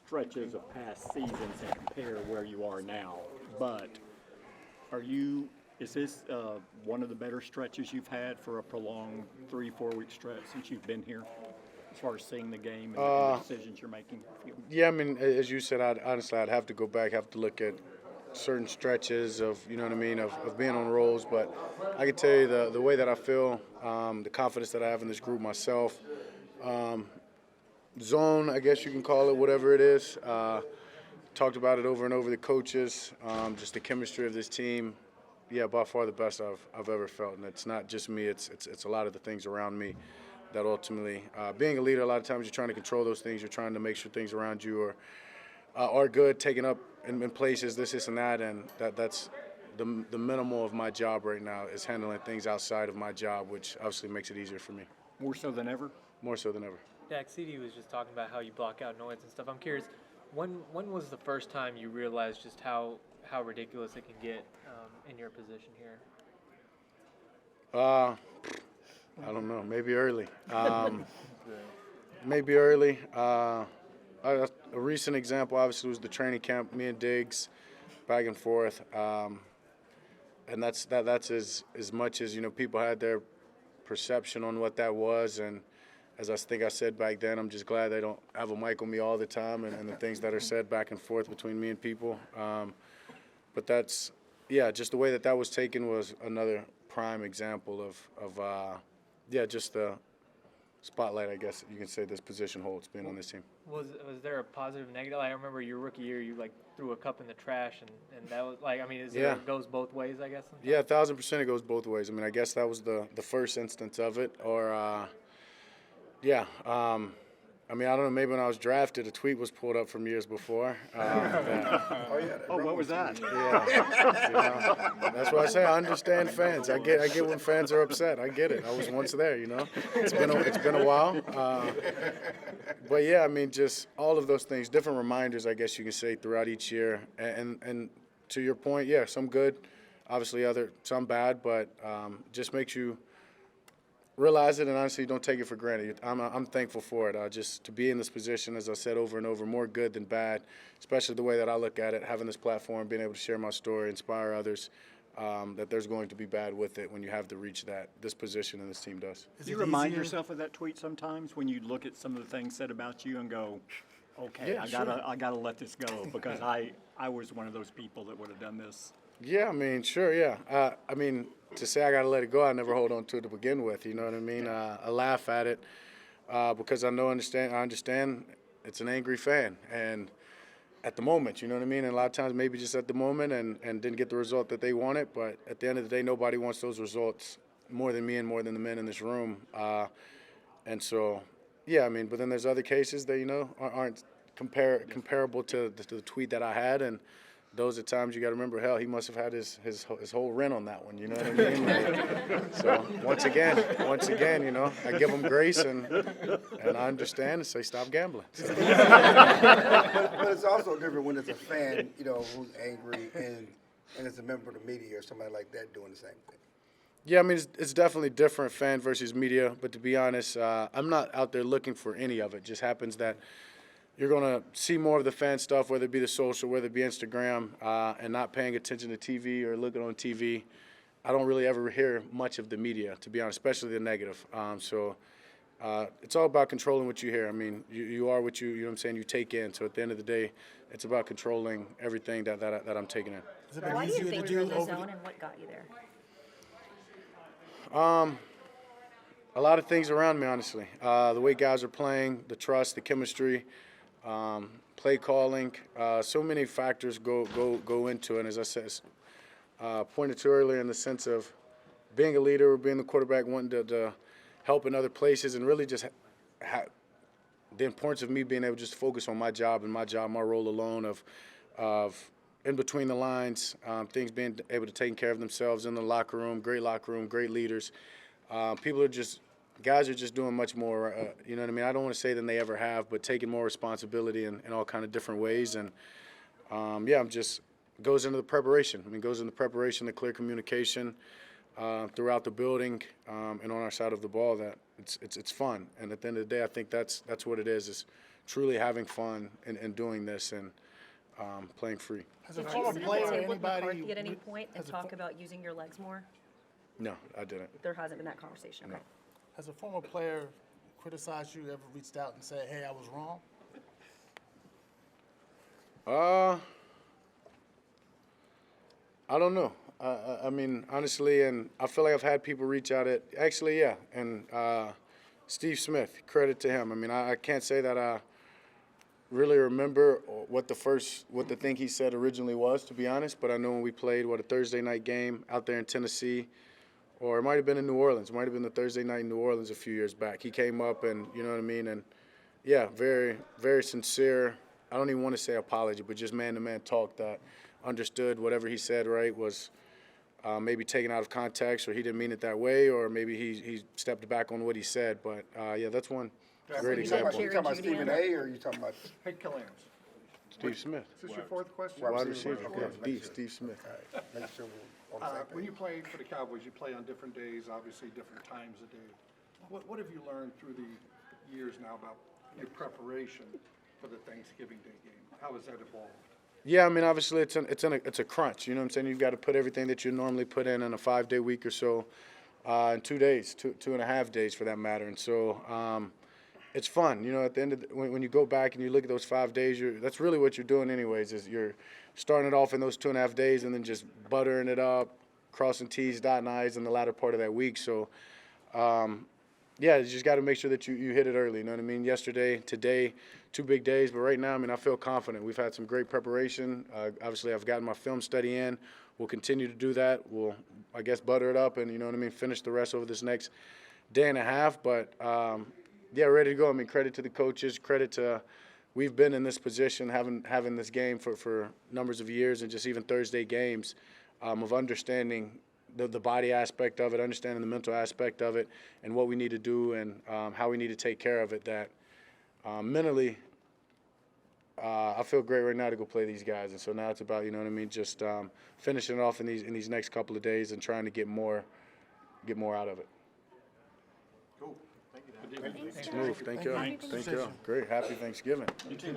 stretches of past seasons and compare where you are now, but is this one of the better stretches you've had for a prolonged 3-4 week stretch since you've been here, as far as seeing the game and the decisions you're making? Yeah, I mean, as you said, I'd have to go back, have to look at certain stretches of, you know what I mean, of being on rolls. But I can tell you the way that I feel, the confidence that I have in this group myself, zone, I guess you can call it, whatever it is. Talked about it over and over, the coaches, just the chemistry of this team. Yeah, by far the best I've ever felt, and it's not just me. It's a lot of the things around me that ultimately, being a leader, a lot of times you're trying to control those things. You're trying to make sure things around you are good, taken up in places, this, and that, and that's the minimal of my job right now is handling things outside of my job, which obviously makes it easier for me. More so than ever? More so than ever. Dak, CD was just talking about how you block out noise and stuff. I'm curious, when was the first time you realized just how ridiculous it can get in your position here? I don't know. Maybe early. Maybe early. A recent example, obviously, was the training camp. Me and Diggs, back and forth, and that's as much as people had their perception on what that was. And as I think I said back then, I'm just glad they don't have a mic on me all the time and the things that are said back and forth between me and people. But that's, yeah, just the way that was taken was another prime example of just the spotlight, I guess you can say, this position holds being on this team. Was there a positive, negative? I remember your rookie year, you threw a cup in the trash, and that was it goes both ways, I guess? Sometimes? Yeah, 1,000% it goes both ways. I mean, I guess that was the first instance of it, or I mean, I don't know, maybe when I was drafted, a tweet was pulled up from years before. What was that? Yeah, that's why I say I understand fans. I get when fans are upset. I get it. I was once there, It's been a while. But yeah, I mean, just all of those things, different reminders, I guess you can say, throughout each year. And to your point, yeah, some good, obviously some bad, but just makes you realize it, and honestly, don't take it for granted. I'm thankful for it. Just to be in this position, as I said over and over, more good than bad, especially the way that I look at it, having this platform, being able to share my story, inspire others, that there's going to be bad with it when you have the reach that this position and this team does. Do you remind yourself of that tweet sometimes when you look at some of the things said about you and go, okay, yeah, I gotta let this go because I was one of those people that would have done this? Yeah, I mean, sure, yeah. I mean, to say I got to let it go, I never hold on to it to begin with, you know what I mean? I laugh at it because I understand it's an angry fan. And at the moment, you know what I mean? And a lot of times maybe just at the moment and didn't get the result that they wanted. But at the end of the day, nobody wants those results more than me and more than the men in this room. And so, yeah, I mean, but then there's other cases that, aren't comparable to the tweet that I had. And those are times you got to remember, hell, he must have had his whole rent on that one. You know what I mean? So once again, I give him grace and I understand and say stop gambling. So. But it's also different when it's a fan, who's angry and it's a member of the media or somebody like that doing the same thing. Yeah, I mean, it's definitely different, fan versus media. But to be honest, I'm not out there looking for any of it. It just happens that you're going to see more of the fan stuff, whether it be the social, whether it be Instagram, and not paying attention to TV or looking on TV. I don't really ever hear much of the media, to be honest, especially the negative. So it's all about controlling what you hear. I mean, you are what you know what I'm saying, you take in. So at the end of the day, it's about controlling everything that I'm taking in. Why do you think you're in the zone and what got you there? A lot of things around me, honestly. The way guys are playing, the trust, the chemistry, play calling, so many factors go into it. And as I said, pointed to earlier, in the sense of being a leader or being the quarterback, wanting to help in other places, and really just the importance of me being able to just focus on my job, my role alone of in between the lines, things being able to take care of themselves in the locker room, great leaders. Guys are just doing much more, you know what I mean? I don't want to say than they ever have, but taking more responsibility in all kind of different ways. And, goes into the preparation. I mean, goes into the preparation, the clear communication throughout the building and on our side of the ball, that it's fun. And at the end of the day, I think that's what it is truly having fun and doing this and playing free. As a Did you former sit at player, the table with anybody McCarthy at any point and as a talk fo- about using your legs more? No, I didn't. There hasn't been that conversation, okay. Has a former player criticized you, ever reached out and said, hey, I was wrong? I don't know. I mean, honestly, and I feel like I've had people reach out actually, yeah, and Steve Smith, credit to him. I mean, I can't say that I really remember what the thing he said originally was, to be honest, but I know when we played, a Thursday night game out there in Tennessee, or it might have been in New Orleans. It might have been the Thursday night in New Orleans a few years back. He came up and, you know what I mean, and yeah, very, very sincere. I don't even want to say apology, but just man-to-man talk that understood whatever he said, right, was maybe taken out of context, or he didn't mean it that way, or maybe he stepped back on what he said. But, yeah, that's one great you said example. You talking about Jerry Stephen Judy A. or you talking about? Hey, Killams, Steve Smith, is this your fourth question? wide receiver. Okay, Yeah, make sure. Steve Smith. All right, make sure we're on the same When page. you play for the Cowboys, you play on different days, obviously different times a day. What have you learned through the years now about your preparation for the Thanksgiving Day game? How has that evolved? Yeah, I mean, obviously it's a crunch. You know what I'm saying? You've got to put everything that you normally put in a 5-day week or so in 2 days, 2.5 days for that matter. And so it's fun. You know, at the end of when you go back and you look at those 5 days, that's really what you're doing anyways. Is you're starting it off in those 2.5 days and then just buttering it up, crossing T's, dotting I's in the latter part of that week. So. Yeah, you just got to make sure that you hit it early. You know what I mean? Yesterday, today, 2 big days. But right now, I mean, I feel confident. We've had some great preparation. Obviously, I've gotten my film study in. We'll continue to do that. We'll, I guess, butter it up and, you know what I mean, finish the rest over this next day and a half. But, yeah, ready to go. I mean, credit to the coaches. Credit to we've been in this position, having this game for numbers of years and just even Thursday games of understanding the body aspect of it, understanding the mental aspect of it, and what we need to do and how we need to take care of it. That mentally, I feel great right now to go play these guys, and so now it's about, you know what I mean, just finishing it off in these next couple of days and trying to get more out of it. Cool. Thank you. Smooth. Thank you. Thank you. Great. Happy Thanksgiving. You too.